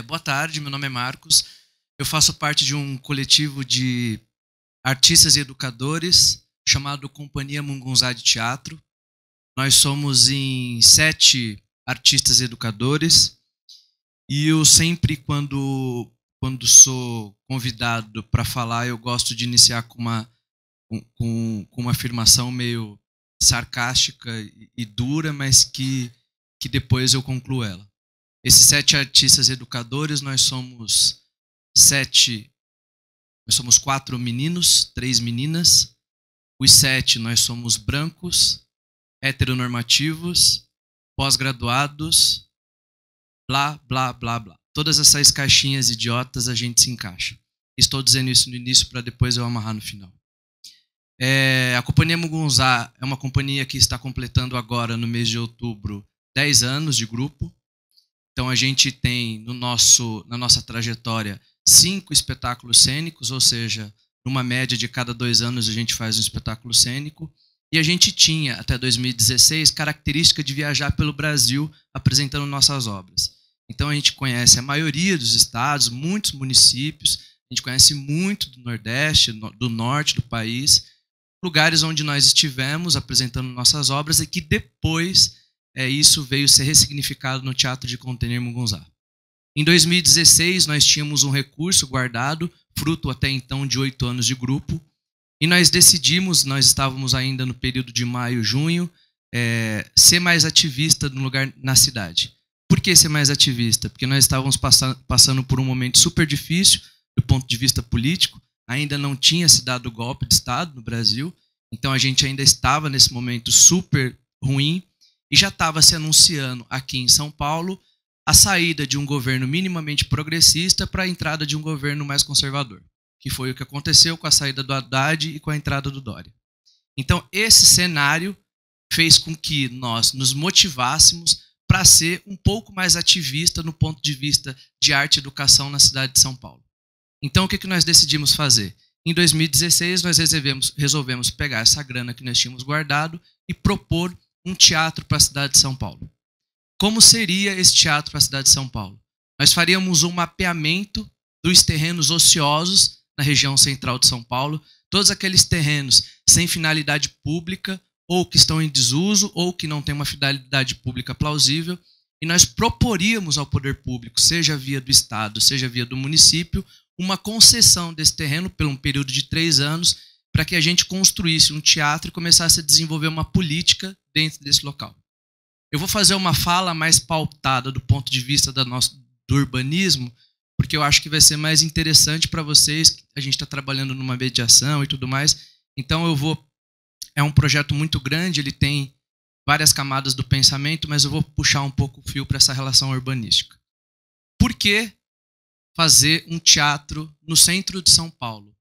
Boa tarde, meu nome é Marcos. Eu faço parte de um coletivo de artistas e educadores chamado Companhia Mungunzá de Teatro. Nós somos em 7 artistas e educadores e eu sempre, quando sou convidado para falar, eu gosto de iniciar com uma afirmação meio sarcástica e dura, mas que depois eu concluo ela. Esses 7 artistas educadores, nós somos 4 meninos, 3 meninas. Os 7 nós somos brancos, heteronormativos, pós-graduados, blá, blá, blá, blá. Todas essas caixinhas idiotas a gente se encaixa. Estou dizendo isso no início para depois eu amarrar no final. A Companhia Mungunzá é uma companhia que está completando agora, no mês de outubro, 10 anos de grupo. Então, a gente tem na nossa trajetória 5 espetáculos cênicos, ou seja, numa média de cada 2 anos a gente faz um espetáculo cênico. E a gente tinha, até 2016, característica de viajar pelo Brasil apresentando nossas obras. Então, a gente conhece a maioria dos estados, muitos municípios, a gente conhece muito do Nordeste, do Norte do país, lugares onde nós estivemos apresentando nossas obras e que depois isso veio ser ressignificado no Teatro de Container Mungunzá. Em 2016, nós tínhamos um recurso guardado, fruto até então de 8 anos de grupo, e nós decidimos, nós estávamos ainda no período de maio, junho, ser mais ativista no lugar na cidade. Por que ser mais ativista? Porque nós estávamos passando por um momento super difícil do ponto de vista político, ainda não tinha se dado o golpe de Estado no Brasil, então a gente ainda estava nesse momento super ruim, e já estava se anunciando aqui em São Paulo a saída de um governo minimamente progressista para a entrada de um governo mais conservador, que foi o que aconteceu com a saída do Haddad e com a entrada do Dória. Então, esse cenário fez com que nós nos motivássemos para ser um pouco mais ativista no ponto de vista de arte e educação na cidade de São Paulo. Então, o que nós decidimos fazer? Em 2016, nós resolvemos pegar essa grana que nós tínhamos guardado e propor um teatro para a cidade de São Paulo. Como seria esse teatro para a cidade de São Paulo? Nós faríamos um mapeamento dos terrenos ociosos na região central de São Paulo, todos aqueles terrenos sem finalidade pública, ou que estão em desuso, ou que não têm uma finalidade pública plausível, e nós proporíamos ao poder público, seja via do Estado, seja via do município, uma concessão desse terreno por um período de 3 anos, para que a gente construísse um teatro e começasse a desenvolver uma política dentro desse local. Eu vou fazer uma fala mais pautada do ponto de vista do urbanismo, porque eu acho que vai ser mais interessante para vocês. A gente está trabalhando numa mediação e tudo mais, então é um projeto muito grande, ele tem várias camadas do pensamento, mas eu vou puxar um pouco o fio para essa relação urbanística. Por que fazer um teatro no centro de São Paulo?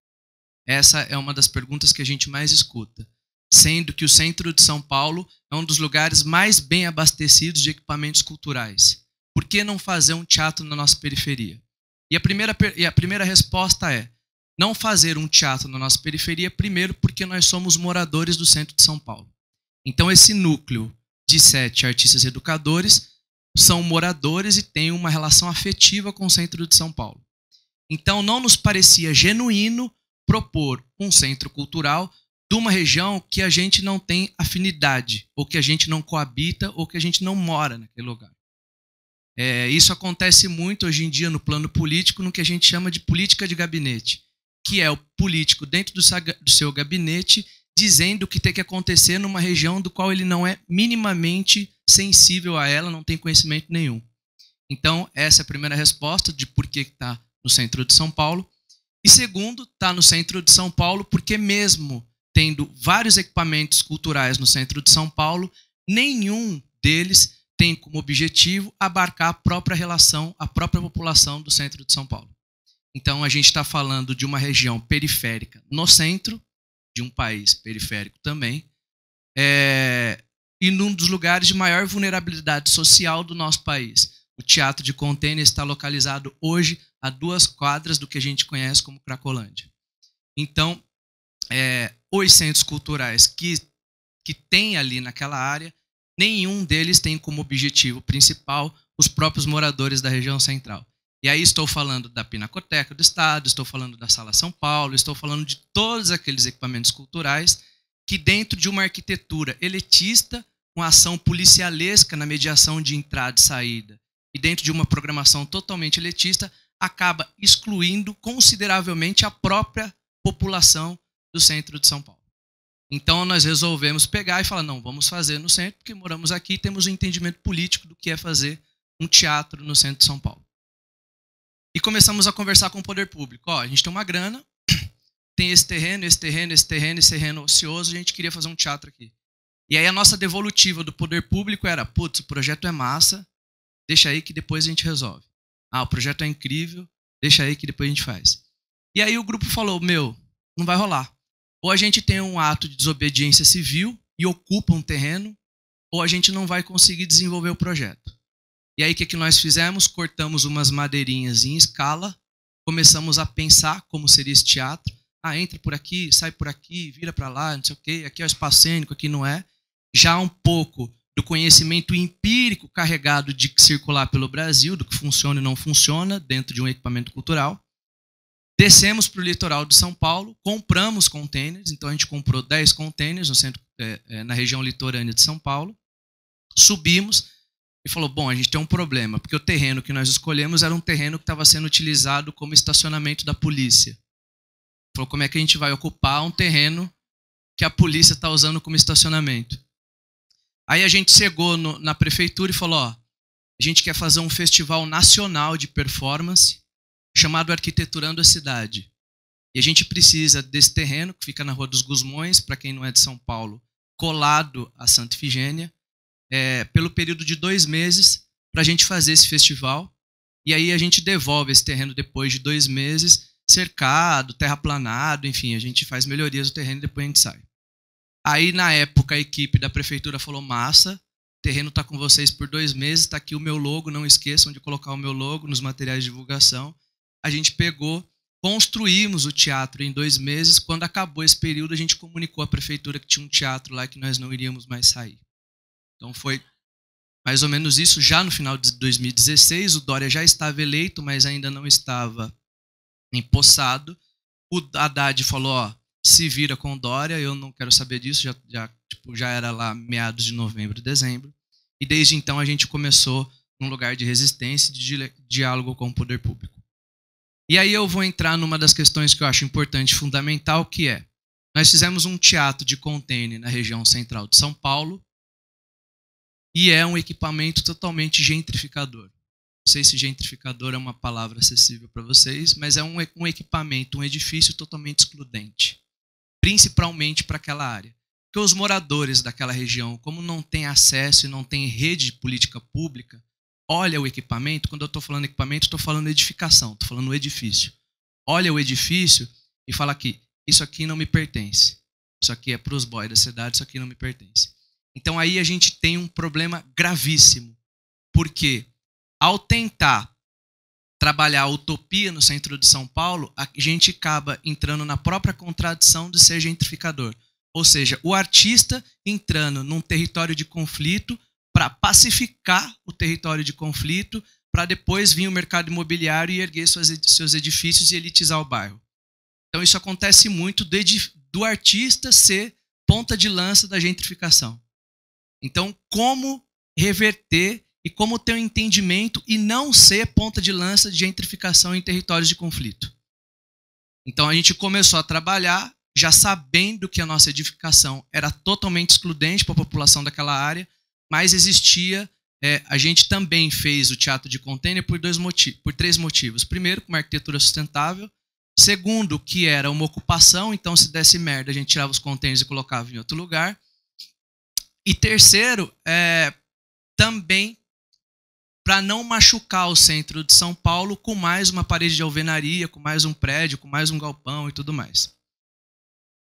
Essa é uma das perguntas que a gente mais escuta, sendo que o centro de São Paulo é um dos lugares mais bem abastecidos de equipamentos culturais. Por que não fazer um teatro na nossa periferia? E a primeira resposta é, não fazer um teatro na nossa periferia, primeiro porque nós somos moradores do centro de São Paulo. Então esse núcleo de 7 artistas educadores são moradores e têm uma relação afetiva com o centro de São Paulo. Então não nos parecia genuíno propor um centro cultural de uma região que a gente não tem afinidade, ou que a gente não coabita, ou que a gente não mora naquele lugar. Isso acontece muito hoje em dia no plano político, no que a gente chama de política de gabinete, que é o político dentro do seu gabinete dizendo o que tem que acontecer numa região do qual ele não é minimamente sensível a ela, não tem conhecimento nenhum. Então, essa é a primeira resposta de por que está no centro de São Paulo. E segundo, está no centro de São Paulo porque mesmo tendo vários equipamentos culturais no centro de São Paulo, nenhum deles tem como objetivo abarcar a própria relação, a própria população do centro de São Paulo. Então, a gente está falando de uma região periférica no centro, de um país periférico também, e num dos lugares de maior vulnerabilidade social do nosso país. O Teatro de Container está localizado hoje a 2 quadras do que a gente conhece como Cracolândia. Então, os centros culturais que tem ali naquela área, nenhum deles tem como objetivo principal os próprios moradores da região central. E aí estou falando da Pinacoteca do Estado, estou falando da Sala São Paulo, estou falando de todos aqueles equipamentos culturais que dentro de uma arquitetura elitista, com ação policialesca na mediação de entrada e saída, e dentro de uma programação totalmente elitista, acaba excluindo consideravelmente a própria população do centro de São Paulo. Então nós resolvemos pegar e falar, não, vamos fazer no centro, porque moramos aqui e temos um entendimento político do que é fazer um teatro no centro de São Paulo. E começamos a conversar com o poder público. Ó, a gente tem uma grana, tem esse terreno ocioso, a gente queria fazer um teatro aqui. E aí a nossa devolutiva do poder público era, putz, o projeto é massa, deixa aí que depois a gente resolve. Ah, o projeto é incrível, deixa aí que depois a gente faz. E aí o grupo falou, meu, não vai rolar. Ou a gente tem um ato de desobediência civil e ocupa um terreno, ou a gente não vai conseguir desenvolver o projeto. E aí o que nós fizemos? Cortamos umas madeirinhas em escala, começamos a pensar como seria esse teatro. Ah, entra por aqui, sai por aqui, vira para lá, não sei o quê, aqui é o espaço cênico, aqui não é. Já um pouco do conhecimento empírico carregado de circular pelo Brasil, do que funciona e não funciona dentro de um equipamento cultural. Descemos para o litoral de São Paulo, compramos containers, então a gente comprou 10 containers no centro, na região litorânea de São Paulo. Subimos e falou, bom, a gente tem um problema, porque o terreno que nós escolhemos era um terreno que estava sendo utilizado como estacionamento da polícia. Falou, como é que a gente vai ocupar um terreno que a polícia está usando como estacionamento? Aí a gente chegou na prefeitura e falou, ó, a gente quer fazer um festival nacional de performance chamado Arquiteturando a Cidade. E a gente precisa desse terreno, que fica na Rua dos Gusmões, para quem não é de São Paulo, colado a Santa Ifigênia, pelo período de 2 meses, para a gente fazer esse festival. E aí a gente devolve esse terreno depois de 2 meses, cercado, terraplanado, enfim, a gente faz melhorias do terreno e depois a gente sai. Aí, na época, a equipe da prefeitura falou, massa, o terreno está com vocês por 2 meses, está aqui o meu logo, não esqueçam de colocar o meu logo nos materiais de divulgação. A gente pegou, construímos o teatro em 2 meses. Quando acabou esse período, a gente comunicou à prefeitura que tinha um teatro lá que nós não iríamos mais sair. Então foi mais ou menos isso. Já no final de 2016, o Dória já estava eleito, mas ainda não estava empossado. O Haddad falou, ó, se vira com o Dória, eu não quero saber disso, já era lá meados de novembro, dezembro. E desde então a gente começou num lugar de resistência e de diálogo com o poder público. E aí eu vou entrar numa das questões que eu acho importante e fundamental, que é, nós fizemos um teatro de container na região central de São Paulo e é um equipamento totalmente gentrificador. Não sei se gentrificador é uma palavra acessível para vocês, mas é um equipamento, um edifício totalmente excludente, principalmente para aquela área. Porque os moradores daquela região, como não têm acesso e não têm rede de política pública, olha o equipamento, quando eu estou falando equipamento, estou falando edificação, estou falando o edifício. Olha o edifício e fala aqui, isso aqui não me pertence. Isso aqui é para os boys da cidade, isso aqui não me pertence. Então aí a gente tem um problema gravíssimo, porque ao tentar trabalhar a utopia no centro de São Paulo, a gente acaba entrando na própria contradição de ser gentrificador. Ou seja, o artista entrando num território de conflito para pacificar o território de conflito, para depois vir o mercado imobiliário e erguer seus edifícios e elitizar o bairro. Então isso acontece muito do artista ser ponta de lança da gentrificação. Então como reverter e como ter um entendimento e não ser ponta de lança de gentrificação em territórios de conflito. Então a gente começou a trabalhar já sabendo que a nossa edificação era totalmente excludente para a população daquela área, mas existia, a gente também fez o teatro de container por 3 motivos. Primeiro, com uma arquitetura sustentável. Segundo, que era uma ocupação, então se desse merda, a gente tirava os containers e colocava em outro lugar. E terceiro, também para não machucar o centro de São Paulo com mais uma parede de alvenaria, com mais um prédio, com mais um galpão e tudo mais.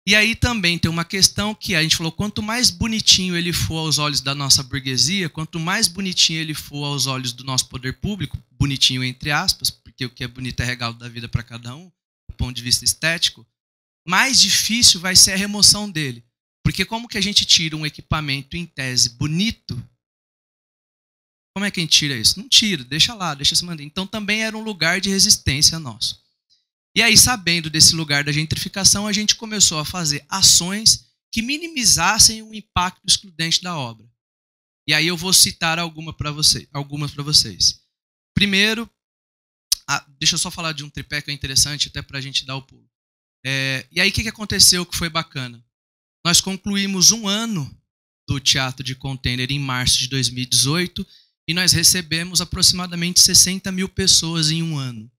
E aí também tem uma questão que a gente falou, quanto mais bonitinho ele for aos olhos da nossa burguesia, quanto mais bonitinho ele for aos olhos do nosso poder público, bonitinho entre aspas, porque o que é bonito é regalo da vida para cada um, do ponto de vista estético, mais difícil vai ser a remoção dele. Porque como que a gente tira um equipamento em tese bonito, Como é que a gente tira isso? Não tira, deixa lá, deixa se manter. Então também era um lugar de resistência nosso. E aí, sabendo desse lugar da gentrificação, a gente começou a fazer ações que minimizassem o impacto excludente da obra. E aí eu vou citar algumas para vocês. Primeiro, deixa eu só falar de um tripé que é interessante até para a gente dar o pulo. E aí o que aconteceu que foi bacana? Nós concluímos um ano do Teatro de Container em março de 2018 e nós recebemos aproximadamente 60 mil pessoas em um ano.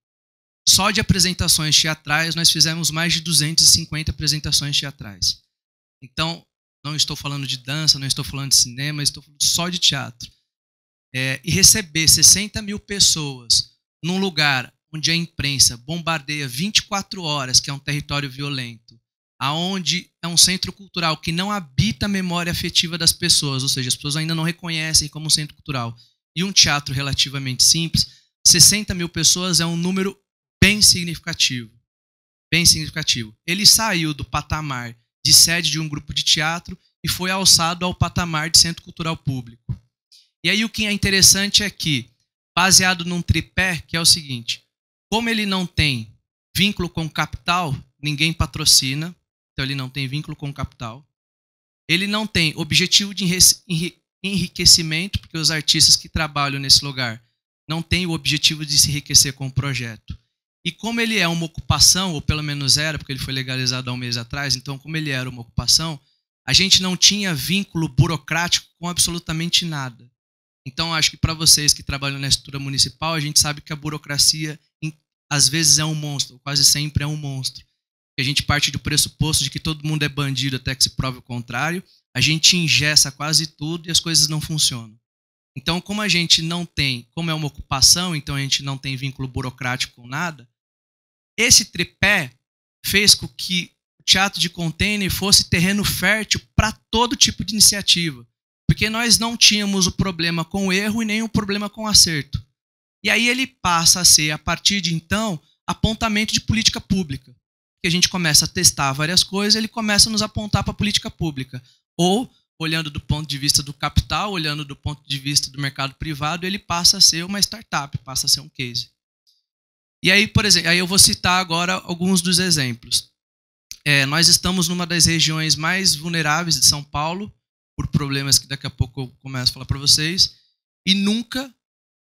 Só de apresentações teatrais, nós fizemos mais de 250 apresentações teatrais. Então, não estou falando de dança, não estou falando de cinema, estou falando só de teatro. E receber 60 mil pessoas num lugar onde a imprensa bombardeia 24 horas, que é um território violento, aonde é um centro cultural que não habita a memória afetiva das pessoas, ou seja, as pessoas ainda não reconhecem como um centro cultural, e um teatro relativamente simples, 60 mil pessoas é um número bem significativo. Bem significativo. Ele saiu do patamar de sede de um grupo de teatro e foi alçado ao patamar de centro cultural público. E aí o que é interessante é que, baseado num tripé, que é o seguinte, como ele não tem vínculo com capital, ninguém patrocina, então ele não tem vínculo com capital. Ele não tem objetivo de enriquecimento, porque os artistas que trabalham nesse lugar não têm o objetivo de se enriquecer com o projeto. E como ele é uma ocupação, ou pelo menos era, porque ele foi legalizado há um mês atrás, então como ele era uma ocupação, a gente não tinha vínculo burocrático com absolutamente nada. Então acho que para vocês que trabalham na estrutura municipal, a gente sabe que a burocracia às vezes é um monstro, quase sempre é um monstro. A gente parte do pressuposto de que todo mundo é bandido até que se prove o contrário, a gente engessa quase tudo e as coisas não funcionam. Então, como a gente não tem, como é uma ocupação, então a gente não tem vínculo burocrático com nada, esse tripé fez com que o Teatro de Container fosse terreno fértil para todo tipo de iniciativa, porque nós não tínhamos o problema com o erro e nem o problema com o acerto. E aí ele passa a ser, a partir de então, apontamento de política pública. Que a gente começa a testar várias coisas, ele começa a nos apontar para a política pública. Ou, olhando do ponto de vista do capital, olhando do ponto de vista do mercado privado, ele passa a ser uma startup, passa a ser um case. E aí, por exemplo, aí eu vou citar agora alguns dos exemplos. Nós estamos numa das regiões mais vulneráveis de São Paulo, por problemas que daqui a pouco eu começo a falar para vocês, e nunca,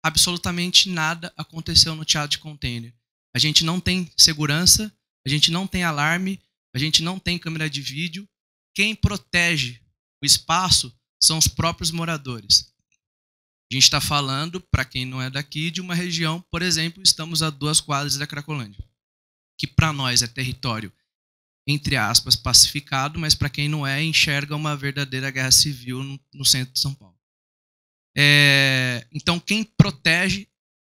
absolutamente nada aconteceu no Teatro de Container. A gente não tem segurança, a gente não tem alarme, a gente não tem câmera de vídeo. Quem protege o espaço são os próprios moradores. A gente está falando, para quem não é daqui, de uma região, por exemplo, estamos a 2 quadras da Cracolândia, que para nós é território, entre aspas, pacificado, mas para quem não é, enxerga uma verdadeira guerra civil no centro de São Paulo. Então, quem protege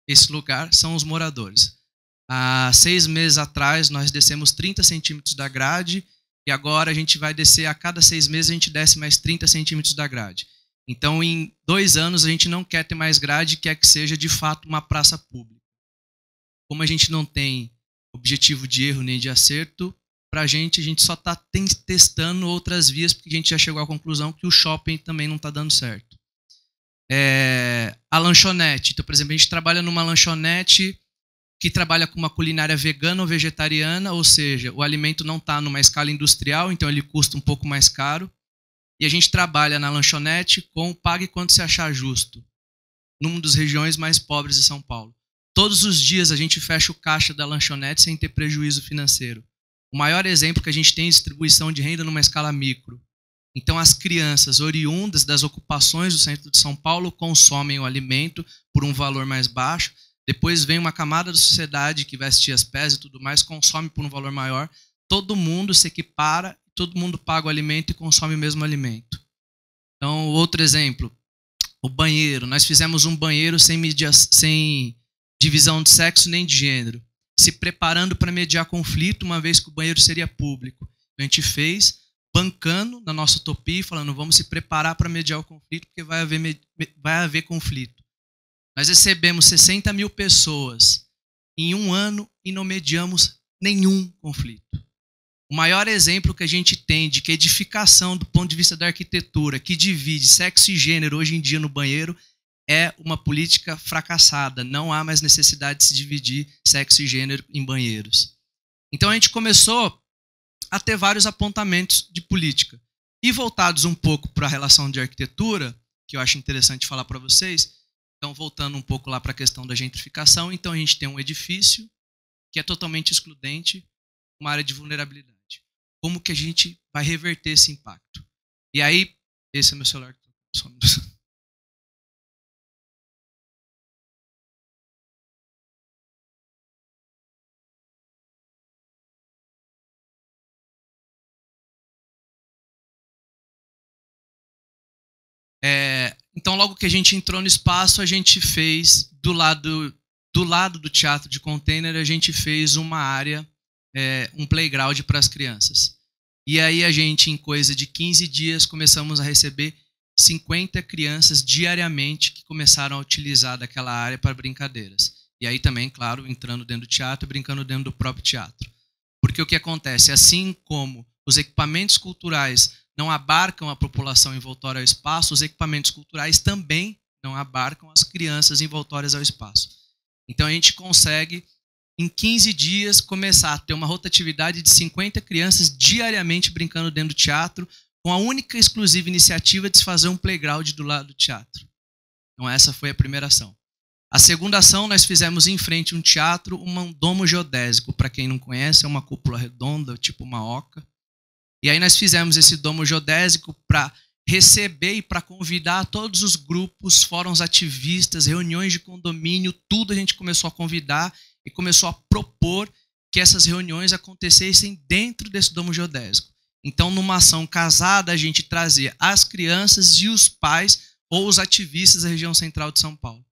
esse lugar são os moradores. Há 6 meses atrás, nós descemos 30 centímetros da grade e agora a gente vai descer, a cada 6 meses a gente desce mais 30 centímetros da grade. Então, em 2 anos, a gente não quer ter mais grade, quer que seja, de fato, uma praça pública. Como a gente não tem objetivo de erro nem de acerto, para a gente só está testando outras vias, porque a gente já chegou à conclusão que o shopping também não está dando certo. A lanchonete. Então, por exemplo, a gente trabalha numa lanchonete que trabalha com uma culinária vegana ou vegetariana, ou seja, o alimento não está numa escala industrial, então ele custa um pouco mais caro. E a gente trabalha na lanchonete com pague quando se achar justo, numa das regiões mais pobres de São Paulo. Todos os dias a gente fecha o caixa da lanchonete sem ter prejuízo financeiro. O maior exemplo que a gente tem é distribuição de renda numa escala micro. Então as crianças oriundas das ocupações do centro de São Paulo consomem o alimento por um valor mais baixo, depois vem uma camada da sociedade que veste as pés e tudo mais, consome por um valor maior, todo mundo se equipara, todo mundo paga o alimento e consome o mesmo alimento. Então, outro exemplo, o banheiro. Nós fizemos um banheiro sem divisão de sexo nem de gênero, se preparando para mediar conflito, uma vez que o banheiro seria público. A gente fez, bancando na nossa utopia, falando, vamos se preparar para mediar o conflito, porque vai haver conflito. Nós recebemos 60 mil pessoas em um ano e não mediamos nenhum conflito. O maior exemplo que a gente tem de que a edificação, do ponto de vista da arquitetura, que divide sexo e gênero hoje em dia no banheiro, é uma política fracassada. Não há mais necessidade de se dividir sexo e gênero em banheiros. Então a gente começou a ter vários apontamentos de política. E voltados um pouco para a relação de arquitetura, que eu acho interessante falar para vocês, então voltando um pouco lá para a questão da gentrificação, então a gente tem um edifício que é totalmente excludente, uma área de vulnerabilidade. Como que a gente vai reverter esse impacto? E aí, esse é meu celular. Então, logo que a gente entrou no espaço, a gente fez, do lado do teatro de container, a gente fez uma área, um playground para as crianças. E aí a gente, em coisa de 15 dias, começamos a receber 50 crianças diariamente que começaram a utilizar daquela área para brincadeiras. E aí também, claro, entrando dentro do teatro e brincando dentro do próprio teatro. Porque o que acontece? Assim como os equipamentos culturais não abarcam a população envoltória ao espaço, os equipamentos culturais também não abarcam as crianças envoltórias ao espaço. Então a gente consegue, em 15 dias, começar a ter uma rotatividade de 50 crianças diariamente brincando dentro do teatro, com a única e exclusiva iniciativa de se fazer um playground do lado do teatro. Então essa foi a primeira ação. A segunda ação, nós fizemos em frente a um teatro, um domo geodésico. Para quem não conhece, é uma cúpula redonda, tipo uma oca. E aí nós fizemos esse domo geodésico para receber e para convidar todos os grupos, fóruns ativistas, reuniões de condomínio, tudo a gente começou a convidar e começou a propor que essas reuniões acontecessem dentro desse domo geodésico. Então, numa ação casada, a gente trazia as crianças e os pais ou os ativistas da região central de São Paulo.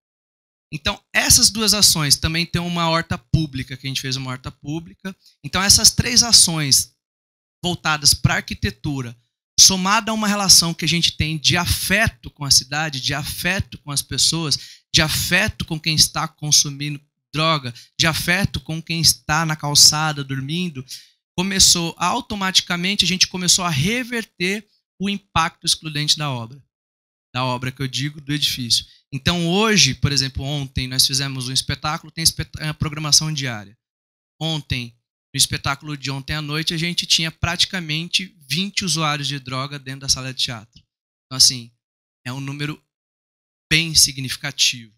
Então, essas duas ações, também tem uma horta pública, que a gente fez uma horta pública. Então, essas três ações voltadas para a arquitetura, somada a uma relação que a gente tem de afeto com a cidade, de afeto com as pessoas, de afeto com quem está consumindo droga, de afeto com quem está na calçada dormindo, automaticamente a gente começou a reverter o impacto excludente da obra que eu digo, do edifício. Então hoje, por exemplo, ontem nós fizemos um espetáculo, tem programação diária. Ontem, no espetáculo de ontem à noite, a gente tinha praticamente 20 usuários de droga dentro da sala de teatro. Então, assim, é um número bem significativo.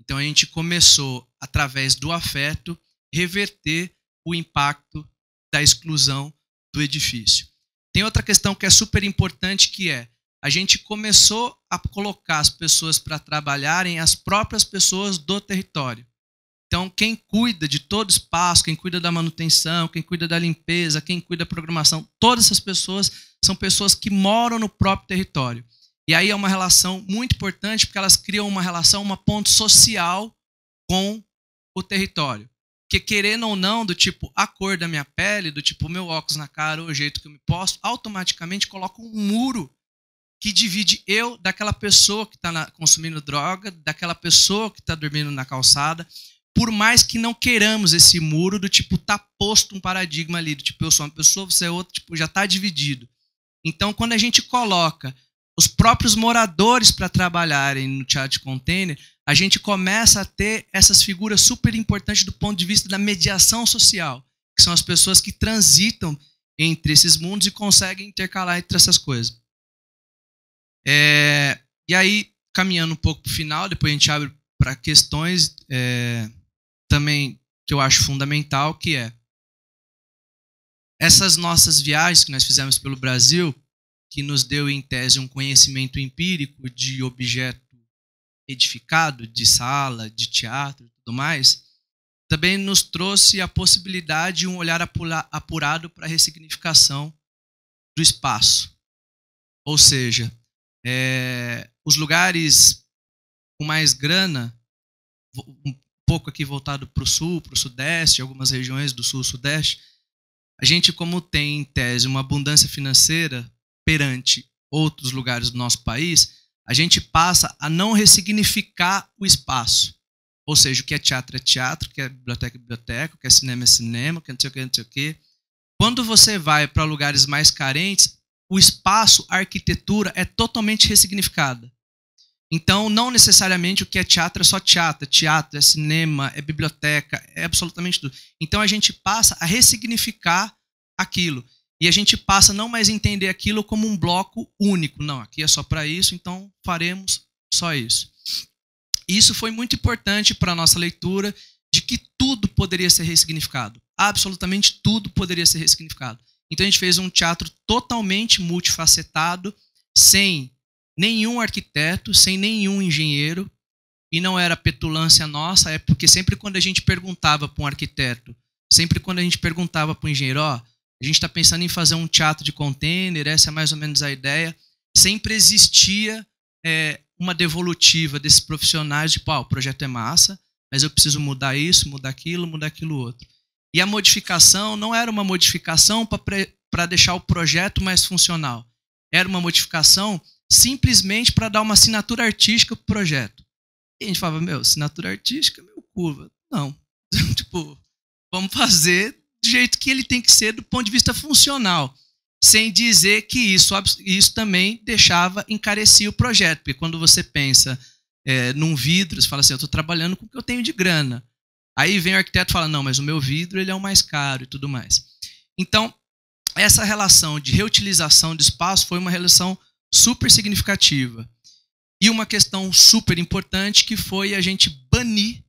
Então, a gente começou, através do afeto, reverter o impacto da exclusão do edifício. Tem outra questão que é super importante, que é, a gente começou a colocar as pessoas para trabalharem, as próprias pessoas do território. Então, quem cuida de todo o espaço, quem cuida da manutenção, quem cuida da limpeza, quem cuida da programação, todas essas pessoas são pessoas que moram no próprio território. E aí é uma relação muito importante, porque elas criam uma relação, uma ponte social com o território. Que querendo ou não, do tipo a cor da minha pele, do tipo o meu óculos na cara, o jeito que eu me posto, automaticamente coloca um muro que divide eu daquela pessoa que está consumindo droga, daquela pessoa que está dormindo na calçada. Por mais que não queiramos esse muro, do tipo, tá posto um paradigma ali, do tipo, eu sou uma pessoa, você é outra, tipo, já está dividido. Então, quando a gente coloca os próprios moradores para trabalharem no teatro de container, a gente começa a ter essas figuras super importantes do ponto de vista da mediação social, que são as pessoas que transitam entre esses mundos e conseguem intercalar entre essas coisas. E aí, caminhando um pouco para o final, depois a gente abre para questões também que eu acho fundamental, que é essas nossas viagens que nós fizemos pelo Brasil, que nos deu em tese um conhecimento empírico de objeto edificado, de sala, de teatro e tudo mais, também nos trouxe a possibilidade de um olhar apurado para a ressignificação do espaço. Ou seja, os lugares com mais grana, um pouco aqui voltado para o sul, para o sudeste, algumas regiões do sul e sudeste, a gente, como tem em tese uma abundância financeira perante outros lugares do nosso país, a gente passa a não ressignificar o espaço. Ou seja, o que é teatro, o que é biblioteca, o que é cinema, o que é não sei o que, não sei o que. Quando você vai para lugares mais carentes, o espaço, a arquitetura é totalmente ressignificada. Então, não necessariamente o que é teatro é só teatro. Teatro é cinema, é biblioteca, é absolutamente tudo. Então, a gente passa a ressignificar aquilo. E a gente passa a não mais entender aquilo como um bloco único. Não, aqui é só para isso, então faremos só isso. Isso foi muito importante para a nossa leitura de que tudo poderia ser ressignificado. Absolutamente tudo poderia ser ressignificado. Então a gente fez um teatro totalmente multifacetado, sem nenhum arquiteto, sem nenhum engenheiro, e não era petulância nossa, é porque sempre quando a gente perguntava para um arquiteto, sempre quando a gente perguntava para um engenheiro, ó, a gente está pensando em fazer um teatro de container, essa é mais ou menos a ideia, sempre existia uma devolutiva desses profissionais, tipo, o projeto é massa, mas eu preciso mudar isso, mudar aquilo outro. E a modificação não era uma modificação para deixar o projeto mais funcional. Era uma modificação simplesmente para dar uma assinatura artística para o projeto. E a gente falava, assinatura artística, curva. Não. Tipo, vamos fazer do jeito que ele tem que ser do ponto de vista funcional. Sem dizer que isso também encarecia o projeto. Porque quando você pensa num vidro, você fala assim, eu estou trabalhando com o que eu tenho de grana. Aí vem o arquiteto e fala, não, mas o meu vidro ele é o mais caro e tudo mais. Então, essa relação de reutilização de espaço foi uma relação super significativa. E uma questão super importante que foi a gente banir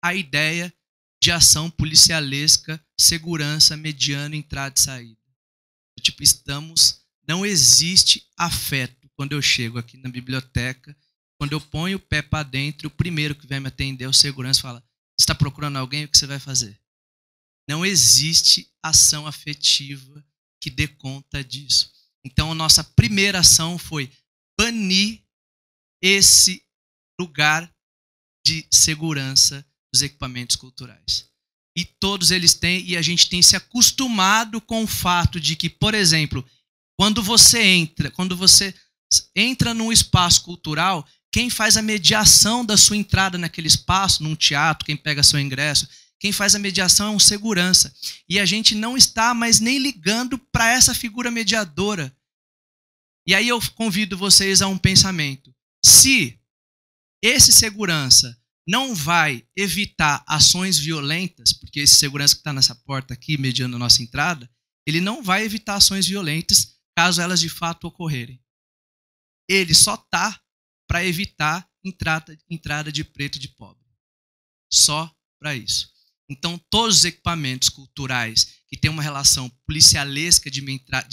a ideia de ação policialesca, segurança, mediano, entrada e saída. Tipo, não existe afeto quando eu chego aqui na biblioteca, quando eu ponho o pé para dentro, o primeiro que vai me atender, o segurança, fala, você está procurando alguém, o que você vai fazer? Não existe ação afetiva que dê conta disso. Então, a nossa primeira ação foi banir esse lugar de segurança dos equipamentos culturais. E todos eles têm, e a gente tem se acostumado com o fato de que, por exemplo, quando você entra num espaço cultural, quem faz a mediação da sua entrada naquele espaço, num teatro, quem pega seu ingresso, quem faz a mediação é um segurança. E a gente não está mais nem ligando para essa figura mediadora. E aí eu convido vocês a um pensamento. Se esse segurança não vai evitar ações violentas, porque esse segurança que está nessa porta aqui, mediando a nossa entrada, ele não vai evitar ações violentas caso elas de fato ocorrerem. Ele só está para evitar entrada de preto e de pobre. Só para isso. Então, todos os equipamentos culturais que têm uma relação policialesca de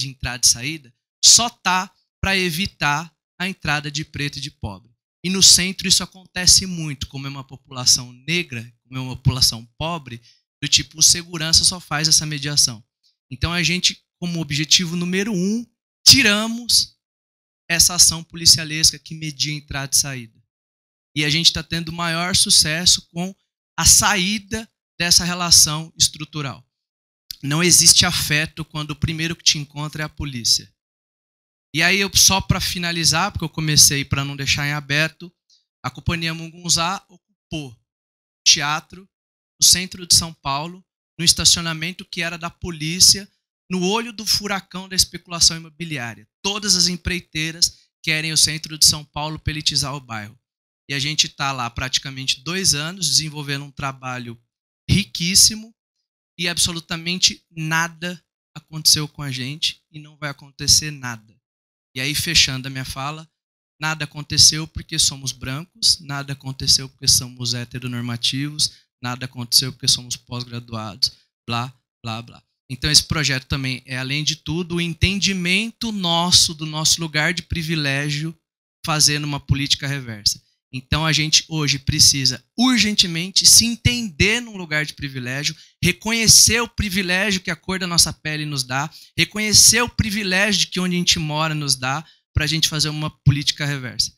entrada e saída, só está para evitar a entrada de preto e de pobre. E no centro isso acontece muito, como é uma população negra, como é uma população pobre, do tipo, o segurança só faz essa mediação. Então a gente, como objetivo número 1, tiramos essa ação policialesca que media entrada e saída. E a gente está tendo maior sucesso com a saída dessa relação estrutural. Não existe afeto quando o primeiro que te encontra é a polícia. E aí, só para finalizar, porque eu comecei para não deixar em aberto, a Companhia Mungunzá ocupou o teatro no centro de São Paulo, no estacionamento que era da polícia, no olho do furacão da especulação imobiliária. Todas as empreiteiras querem o centro de São Paulo para elitizar o bairro. E a gente está lá praticamente 2 anos desenvolvendo um trabalho riquíssimo e absolutamente nada aconteceu com a gente e não vai acontecer nada. E aí, fechando a minha fala, nada aconteceu porque somos brancos, nada aconteceu porque somos heteronormativos, nada aconteceu porque somos pós-graduados, blá, blá, blá. Então, esse projeto também é, além de tudo, o entendimento nosso, do nosso lugar de privilégio, fazendo uma política reversa. Então, a gente hoje precisa urgentemente se entender num lugar de privilégio, reconhecer o privilégio que a cor da nossa pele nos dá, reconhecer o privilégio de que onde a gente mora nos dá, para a gente fazer uma política reversa.